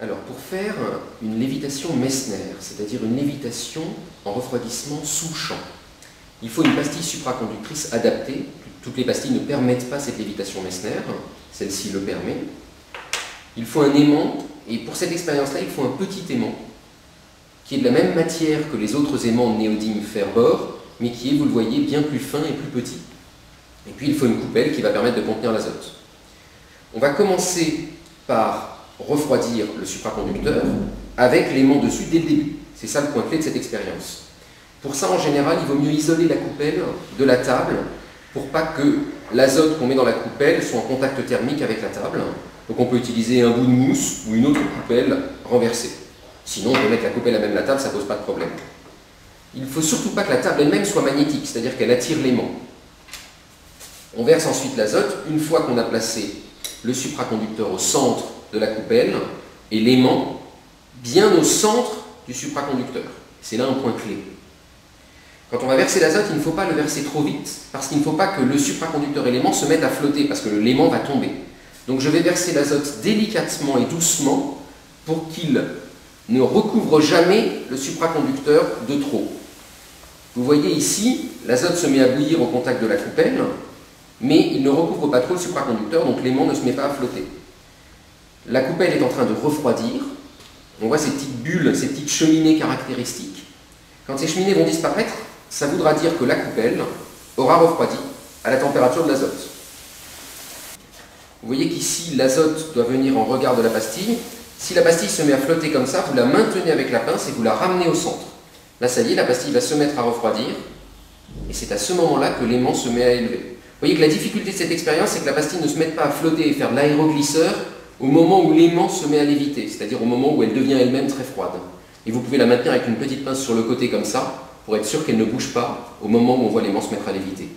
Alors, pour faire une lévitation Messner, c'est-à-dire une lévitation en refroidissement sous champ, il faut une pastille supraconductrice adaptée. Toutes les pastilles ne permettent pas cette lévitation Messner, celle-ci le permet. Il faut un aimant, et pour cette expérience-là, il faut un petit aimant, qui est de la même matière que les autres aimants néodyme fer-bore, mais qui est, vous le voyez, bien plus fin et plus petit. Et puis il faut une coupelle qui va permettre de contenir l'azote. On va commencer par refroidir le supraconducteur avec l'aimant dessus dès le début. C'est ça le point clé de cette expérience. Pour ça, en général, il vaut mieux isoler la coupelle de la table pour pas que l'azote qu'on met dans la coupelle soit en contact thermique avec la table. Donc on peut utiliser un bout de mousse ou une autre coupelle renversée. Sinon, on peut mettre la coupelle à même la table, ça ne pose pas de problème. Il ne faut surtout pas que la table elle-même soit magnétique, c'est-à-dire qu'elle attire l'aimant. On verse ensuite l'azote une fois qu'on a placé le supraconducteur au centre de la coupelle et l'aimant bien au centre du supraconducteur. C'est là un point clé. Quand on va verser l'azote, il ne faut pas le verser trop vite, parce qu'il ne faut pas que le supraconducteur et l'aimant se mettent à flotter, parce que l'aimant va tomber. Donc je vais verser l'azote délicatement et doucement pour qu'il ne recouvre jamais le supraconducteur de trop. Vous voyez ici, l'azote se met à bouillir au contact de la coupelle, mais il ne recouvre pas trop le supraconducteur, donc l'aimant ne se met pas à flotter. La coupelle est en train de refroidir. On voit ces petites bulles, ces petites cheminées caractéristiques. Quand ces cheminées vont disparaître, ça voudra dire que la coupelle aura refroidi à la température de l'azote. Vous voyez qu'ici, l'azote doit venir en regard de la pastille. Si la pastille se met à flotter comme ça, vous la maintenez avec la pince et vous la ramenez au centre. Là, ça y est, la pastille va se mettre à refroidir. Et c'est à ce moment-là que l'aimant se met à élever. Vous voyez que la difficulté de cette expérience, c'est que la pastille ne se mette pas à flotter et faire de l'aéroglisseur au moment où l'aimant se met à léviter, c'est-à-dire au moment où elle devient elle-même très froide. Et vous pouvez la maintenir avec une petite pince sur le côté comme ça, pour être sûr qu'elle ne bouge pas au moment où on voit l'aimant se mettre à léviter.